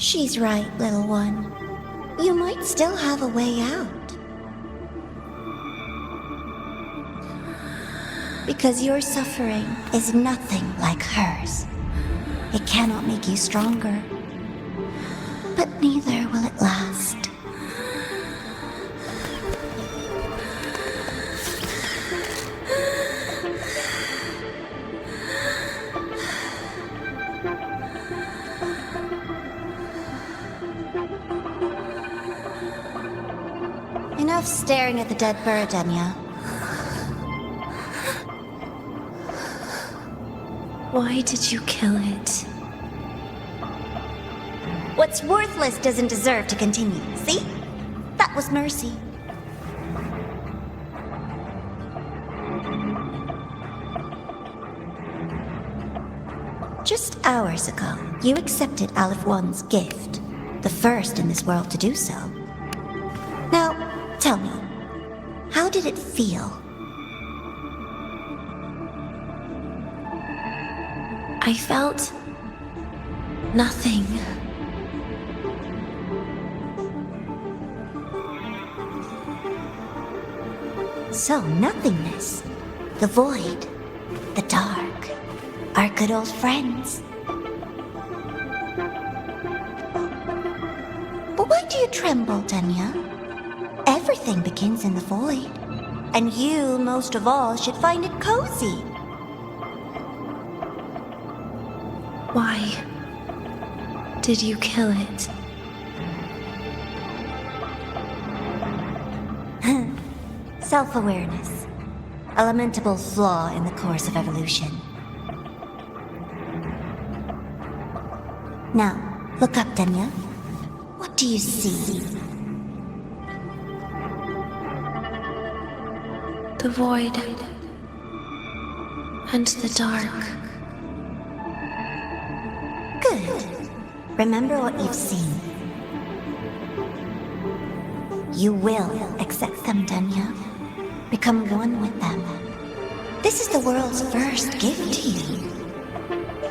She's right, little one. You might still have a way out. Because your suffering is nothing like hers. It cannot make you stronger, but neither will it last. Enough staring at the dead bird, Denia. Why did you kill it? What's worthless doesn't deserve to continue, see? That was mercy. Just hours ago, you accepted Lahai-roi's gift, the first in this world to do so. Now, tell me, how did it feel? I felt nothing. So, nothingness, the void, the dark, our good old friends. But why do you tremble, Denia? Everything begins in the void, and you, most of all, should find it cozy. Why did you kill it? Self-awareness. A lamentable flaw in the course of evolution. Now, look up, Denia. What do you see? The void and the dark. Good. Remember what you've seen. You will accept them, Denia. Become one with them. This is the world's first gift to you.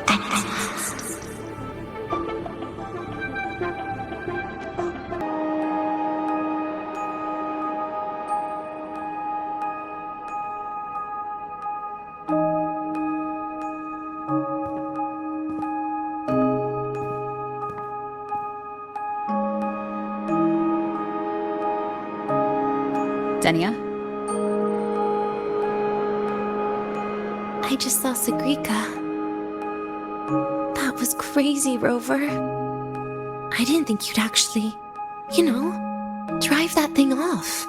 At last. Denia? I just saw G.I.X. That was crazy, Rover. I didn't think you'd actually, drive that thing off.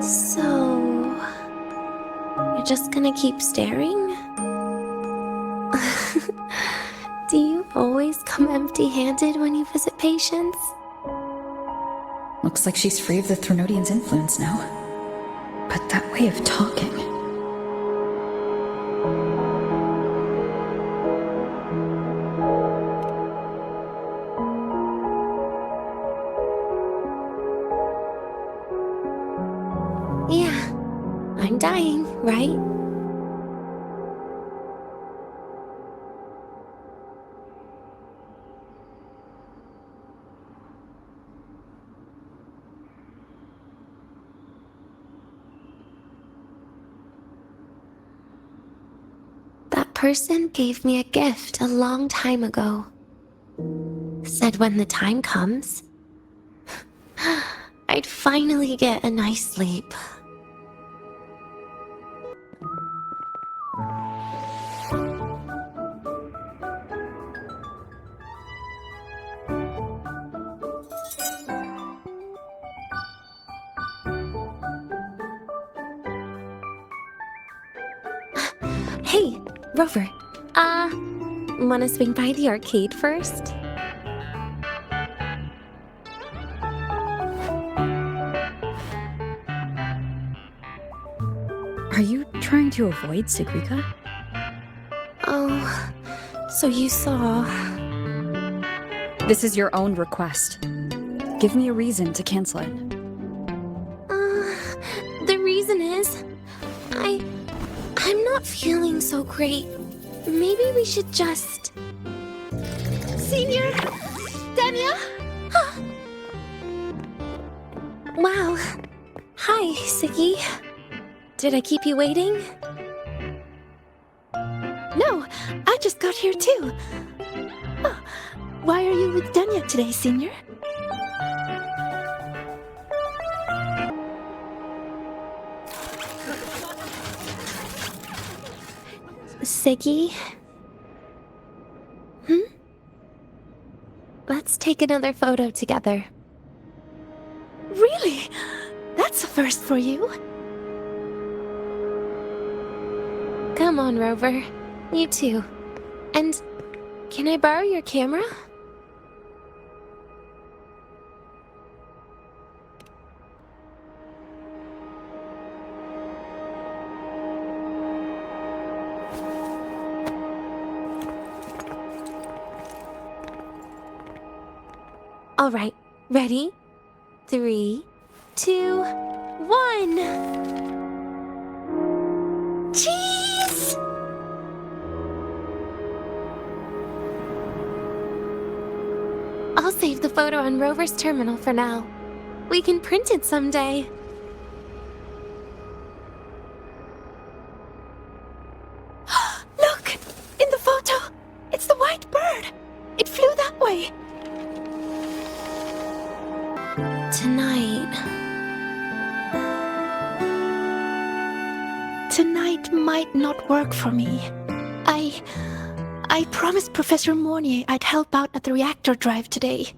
So, you're just gonna keep staring? Do you always come empty-handed when you visit patients? Looks like she's free of the Threnodian's influence now. But that way of talking... Yeah, I'm dying, right? That person gave me a gift a long time ago. Said when the time comes, I'd finally get a nice sleep. Hey, Rover. Wanna swing by the arcade first? Are you trying to avoid G.I.X? Oh, so you saw... This is your own request. Give me a reason to cancel it. The reason is... I'm not feeling so great. Maybe we should just... Senior! Denia! Wow. Hi, Siggy. Did I keep you waiting? No, I just got here too. Oh, why are you with Denia today, Senior? Siggy? Let's take another photo together. Really? That's a first for you. Come on, Rover. You too. And can I borrow your camera? All right, ready? 3, 2, 1. Jeez! I'll save the photo on Rover's terminal for now. We can print it someday. Look! In the photo! It's the white bird! It flew that way! Tonight might not work for me. I promised Professor Mornier I'd help out at the reactor drive today.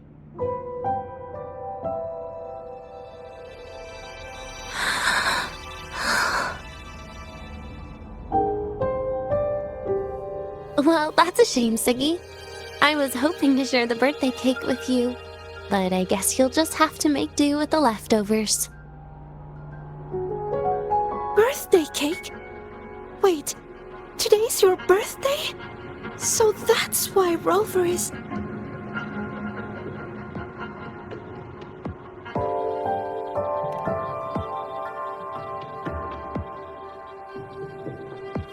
Well, that's a shame, Siggy. I was hoping to share the birthday cake with you, but I guess you'll just have to make do with the leftovers. Birthday cake? Wait, today's your birthday? So that's why Rover is...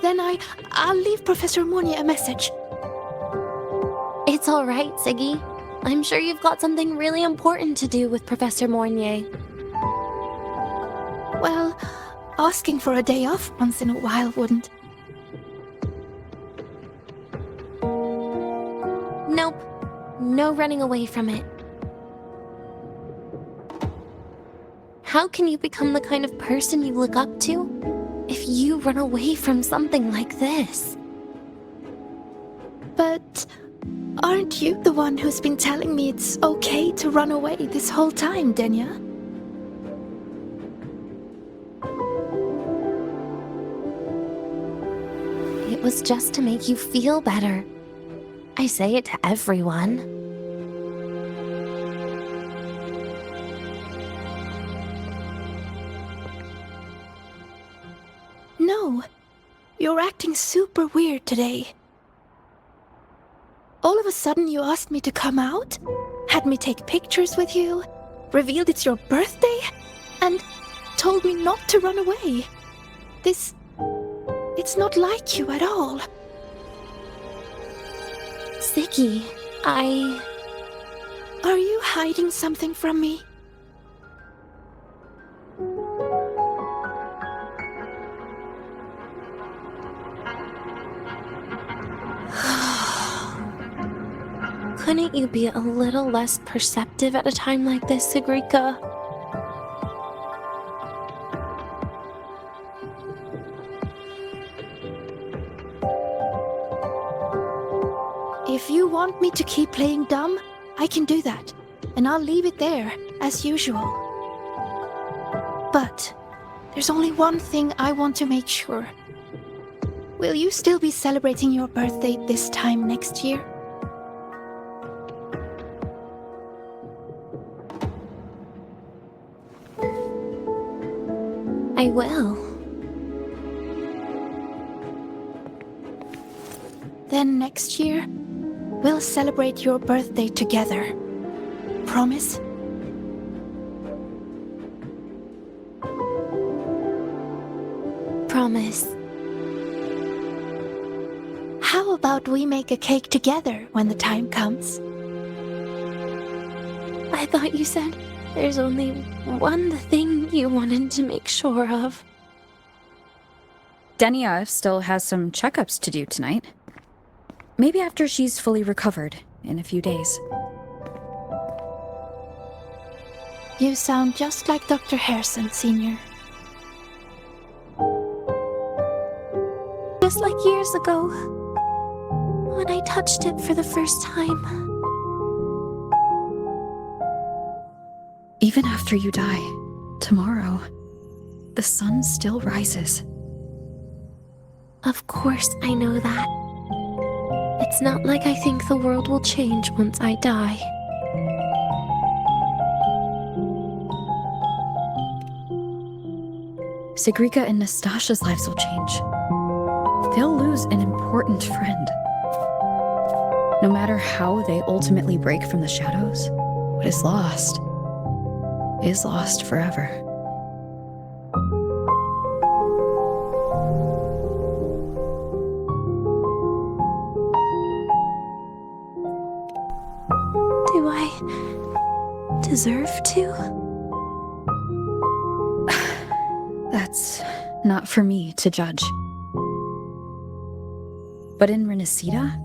Then I'll leave Professor Mornier a message. It's all right, Siggy. I'm sure you've got something really important to do with Professor Mornier. Well, asking for a day off once in a while wouldn't. Nope. No running away from it. How can you become the kind of person you look up to if you run away from something like this? But aren't you the one who's been telling me it's okay to run away this whole time, Denia? It was just to make you feel better. I say it to everyone. No, you're acting super weird today. All of a sudden you asked me to come out, had me take pictures with you, revealed it's your birthday, and told me not to run away. It's not like you at all. Siggy, Are you hiding something from me? Couldn't you be a little less perceptive at a time like this, Sigrika? If you want me to keep playing dumb, I can do that, and I'll leave it there, as usual. But there's only one thing I want to make sure. Will you still be celebrating your birthday this time next year? I will. Then next year, we'll celebrate your birthday together. Promise? promise. How about we make a cake together when the time comes? I thought you said there's only one thing you wanted to make sure of. Denia still has some checkups to do tonight. Maybe after she's fully recovered in a few days. You sound just like Dr. Harrison, Sr. Just like years ago, when I touched it for the first time. Even after you die, tomorrow, the sun still rises. Of course I know that. It's not like I think the world will change once I die. Sigrika and Nastasha's lives will change. They'll lose an important friend. No matter how they ultimately break from the shadows, what is lost forever. Do I deserve to? That's not for me to judge. But in Renacida,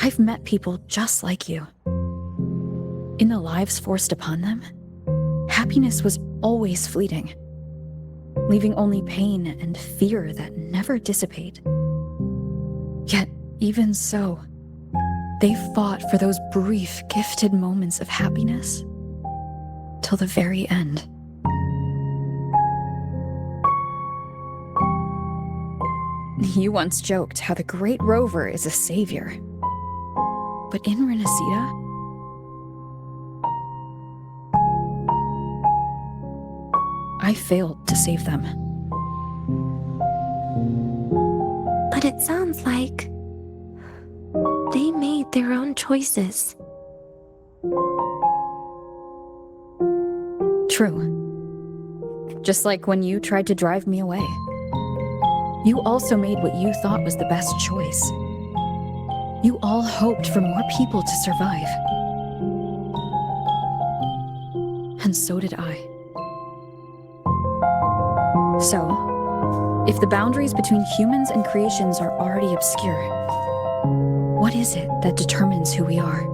I've met people just like you. In the lives forced upon them, happiness was always fleeting, leaving only pain and fear that never dissipate. Yet, even so, they fought for those brief, gifted moments of happiness till the very end. You once joked how the great rover is a savior. But in Renacida, I failed to save them. But it sounds like they made their own choices. True. Just like when you tried to drive me away. You also made what you thought was the best choice. You all hoped for more people to survive. And so did I. So, if the boundaries between humans and creations are already obscure, what is it that determines who we are?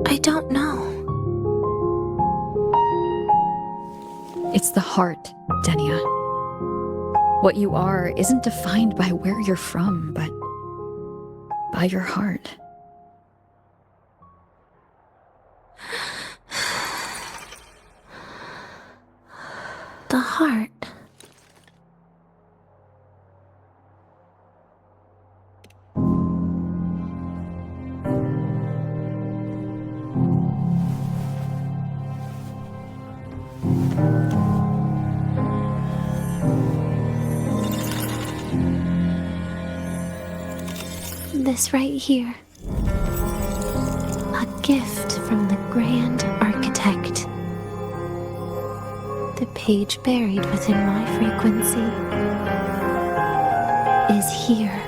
I don't know. It's the heart, Denia. What you are isn't defined by where you're from, but by your heart. The heart. This right here. A gift from the Grand Architect. The page buried within my frequency is here.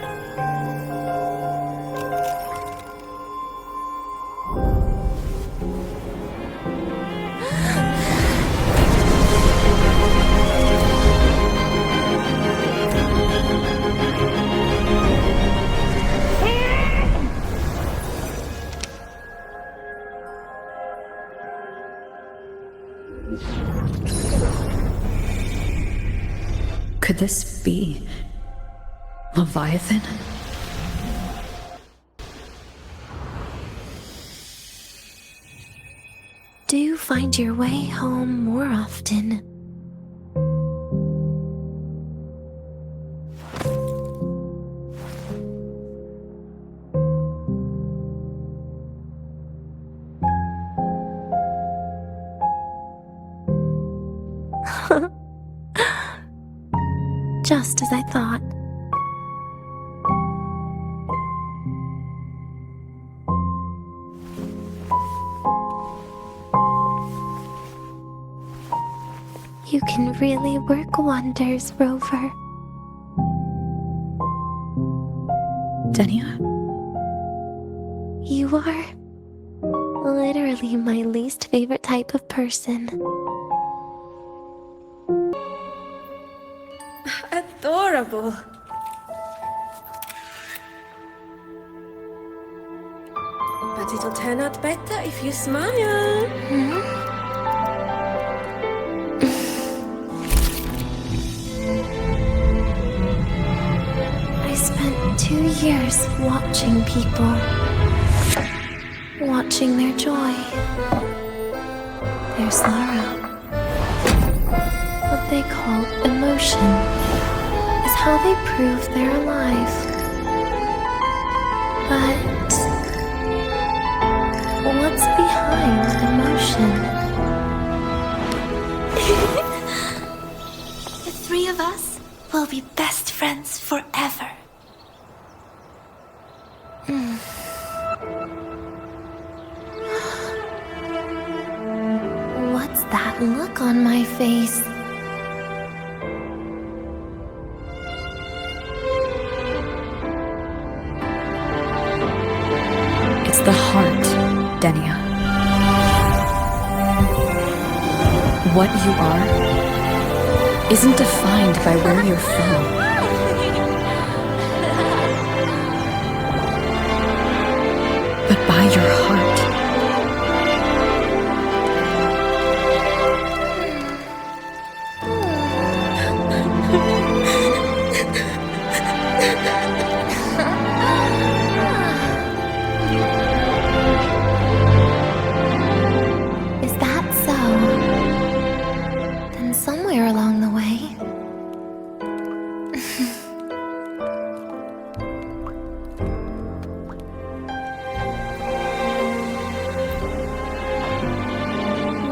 Could this be Leviathan? Do find your way home more often. Just as I thought. You can really work wonders, Rover. Denia? You are literally my least favorite type of person. Adorable. But it'll turn out better if you smile. I spent 2 years watching people. Watching their joy. Their sorrow. What they call emotion is how they prove they're alive. But what's behind emotion? The three of us will be best friends forever. What's that look on my face? It's the heart, Denia. What you are isn't defined by where you're from. But by your heart. Is that so? Then somewhere along the way...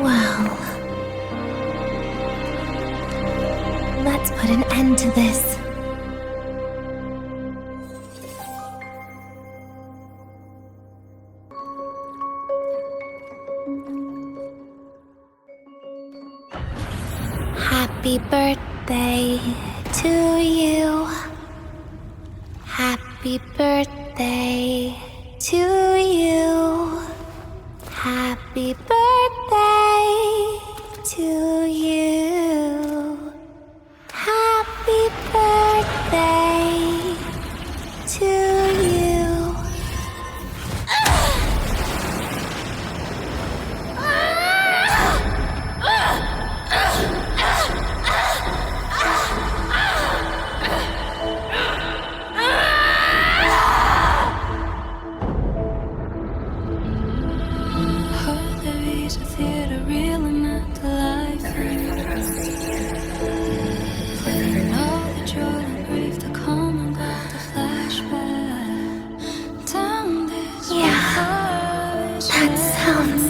Well... Let's put an end to this. Happy birthday to you. Happy birthday to you. Happy birthday to you. Happy birthday to you.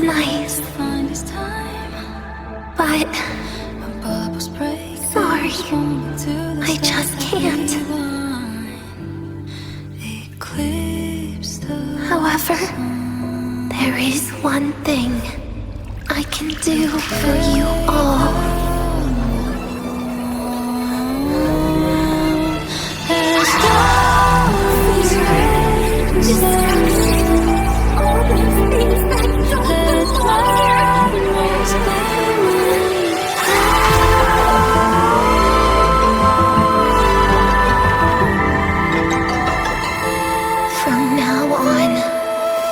Nice. But sorry, I just can't. However, there is one thing I can do for you all.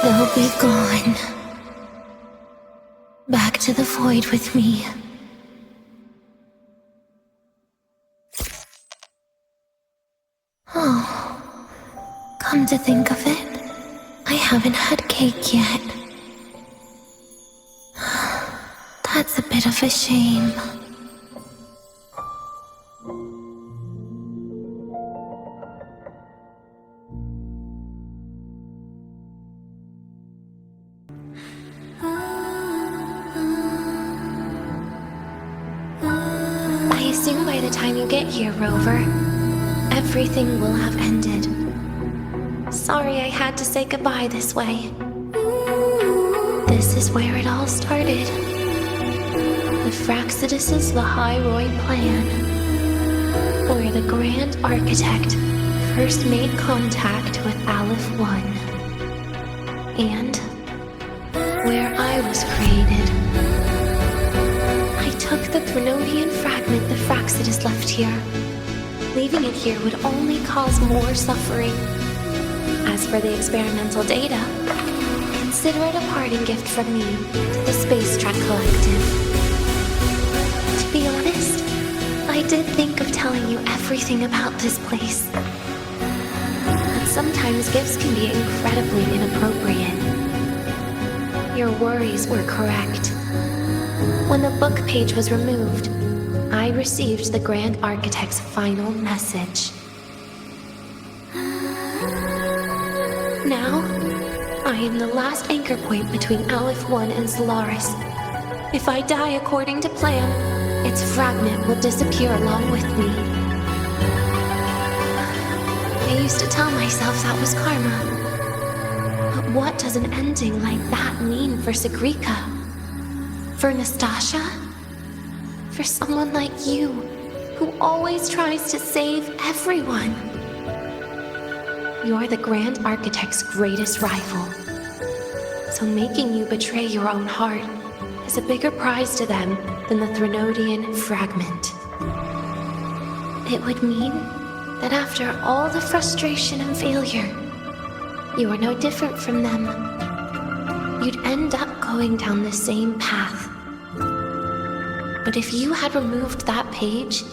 They'll be gone. Back to the void with me. Oh, come to think of it, I haven't had cake yet. That's a bit of a shame. I assume by the time you get here, Rover, everything will have ended. Sorry I had to say goodbye this way. This is where it all started. the Fraxidus' Lahai-roi plan, where the Grand Architect first made contact with Aleph-1, and where I was created. I took the Threnodian fragment the Fraxidus left here. Leaving it here would only cause more suffering. As for the experimental data, consider it a parting gift from me to the Space Trek Collective. To be honest, I did think of telling you everything about this place. But sometimes gifts can be incredibly inappropriate. Your worries were correct. When the book page was removed, I received the Grand Architect's final message. Now, I am the last anchor point between Aleph-1 and Solaris. If I die according to plan, its fragment will disappear along with me. I used to tell myself that was karma. But what does an ending like that mean for Sigrika? For Nastasha? For someone like you, who always tries to save everyone? You're the Grand Architect's greatest rival. So making you betray your own heart is a bigger prize to them than the Threnodian fragment. It would mean that after all the frustration and failure, you are no different from them. You'd end up going down the same path. But if you had removed that page,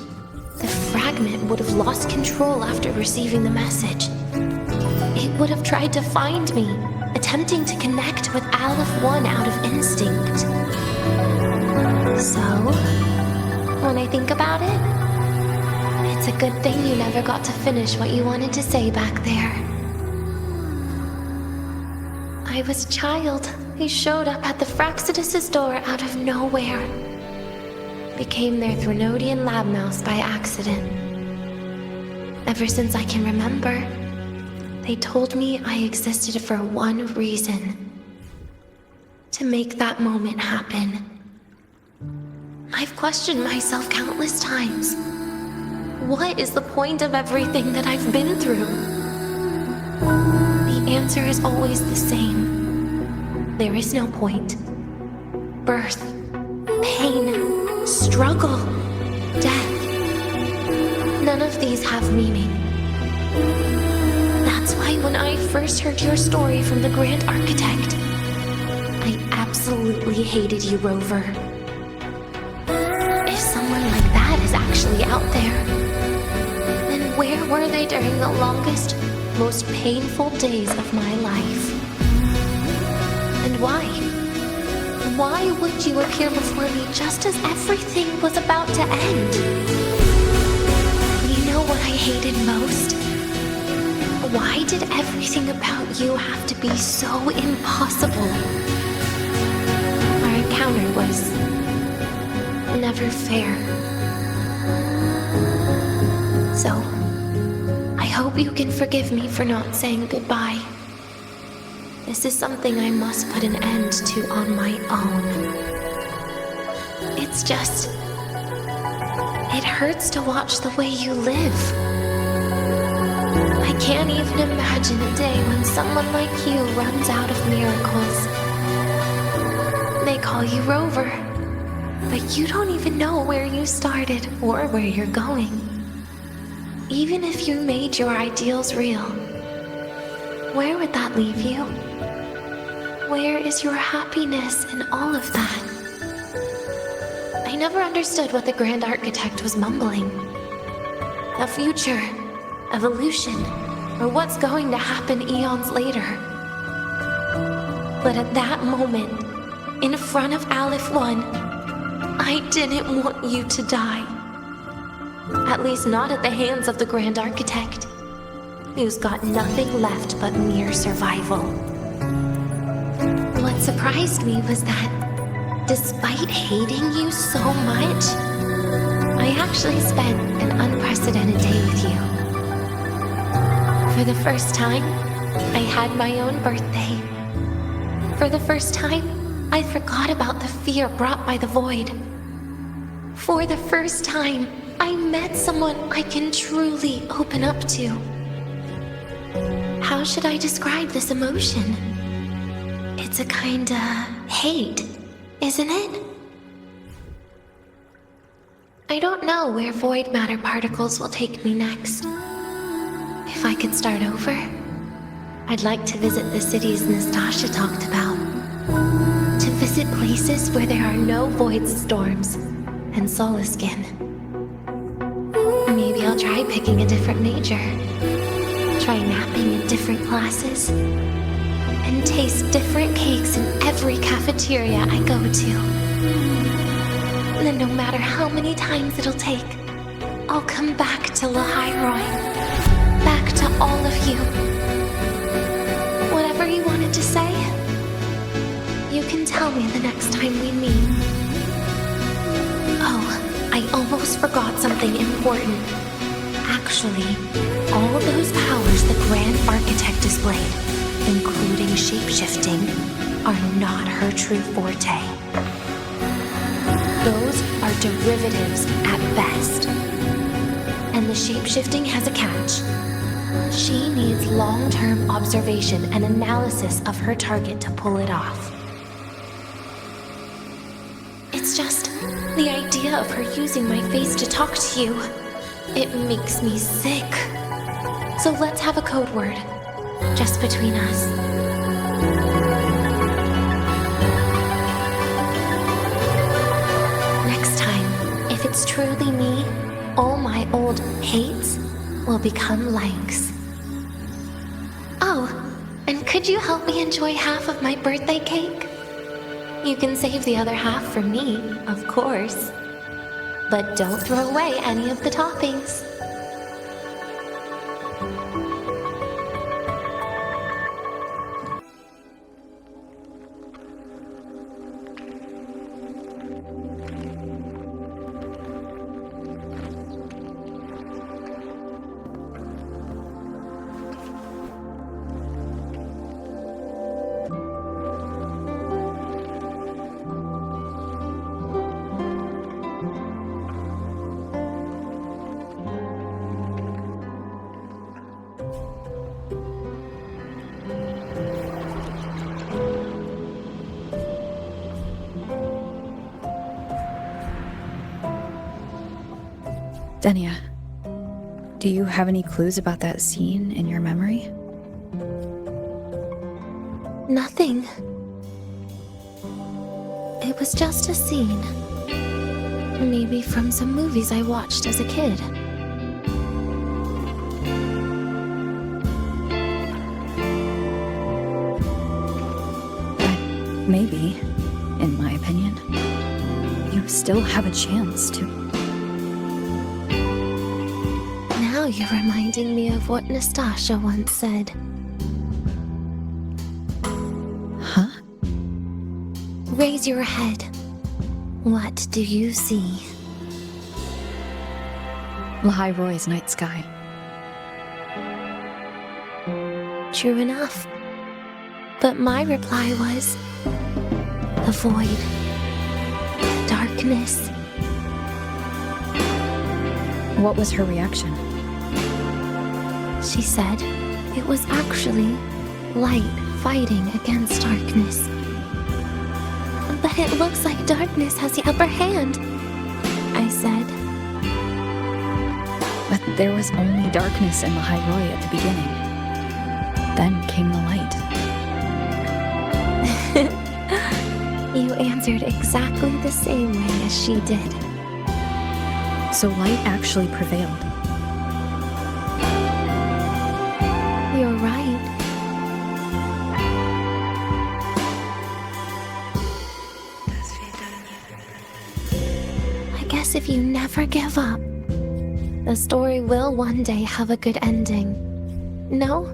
the fragment would have lost control after receiving the message. It would have tried to find me, attempting to connect with Aleph-1 out of instinct. So, when I think about it, it's a good thing you never got to finish what you wanted to say back there. I was a child who showed up at the Fraxidus' door out of nowhere. Became their Threnodian lab mouse by accident. Ever since I can remember, they told me I existed for one reason. To make that moment happen. I've questioned myself countless times. What is the point of everything that I've been through? The answer is always the same. There is no point. Birth, pain, struggle, death. None of these have meaning. That's why when I first heard your story from the Grand Architect, I absolutely hated you, Rover. If someone like that is actually out there, then where were they during the longest, most painful days of my life? And why? Why would you appear before me just as everything was about to end? You know what I hated most? Why did everything about you have to be so impossible? Our encounter was never fair. So, I hope you can forgive me for not saying goodbye. This is something I must put an end to on my own. It's just... it hurts to watch the way you live. I can't even imagine a day when someone like you runs out of miracles. They call you Rover, but you don't even know where you started or where you're going. Even if you made your ideals real, where would that leave you? Where is your happiness in all of that? I never understood what the Grand Architect was mumbling. The future, evolution, or what's going to happen eons later. But at that moment, in front of Aleph-1, I didn't want you to die. At least not at the hands of the Grand Architect, who's got nothing left but mere survival. What surprised me was that, despite hating you so much, I actually spent an unprecedented day with you. For the first time, I had my own birthday. For the first time, I forgot about the fear brought by the void. For the first time, I met someone I can truly open up to. How should I describe this emotion? It's a kinda hate, isn't it? I don't know where void matter particles will take me next. If I could start over, I'd like to visit the cities Nastasha talked about. To visit places where there are no void storms and Solaskin. Maybe I'll try picking a different major. Try napping in different classes. And taste different cakes in every cafeteria I go to. Then no matter how many times it'll take, I'll come back to Lahai-roi. Back to all of you. Whatever you wanted to say, you can tell me the next time we meet. Oh, I almost forgot something important. Actually, all those powers the Grand Architect displayed, including shapeshifting, are not her true forte. Those are derivatives at best. And the shapeshifting has a catch. She needs long-term observation and analysis of her target to pull it off. It's just the idea of her using my face to talk to you. It makes me sick. So let's have a code word, just between us. Next time, if it's truly me, all my old hates will become likes. Oh, and could you help me enjoy half of my birthday cake? You can save the other half for me, of course. But don't throw away any of the toppings. Denia, do you have any clues about that scene in your memory? Nothing. It was just a scene. Maybe from some movies I watched as a kid. But maybe, in my opinion, you still have a chance to... Now you're reminding me of what Nastasha once said. Huh? Raise your head. What do you see? Lahai-roi's night sky. True enough. But my reply was... the void. Darkness. What was her reaction? She said it was actually light fighting against darkness. But it looks like darkness has the upper hand, I said. But there was only darkness in Lahai-roi at the beginning. Then came the light. You answered exactly the same way as she did. So light actually prevailed. You're right. I guess if you never give up, the story will one day have a good ending. No?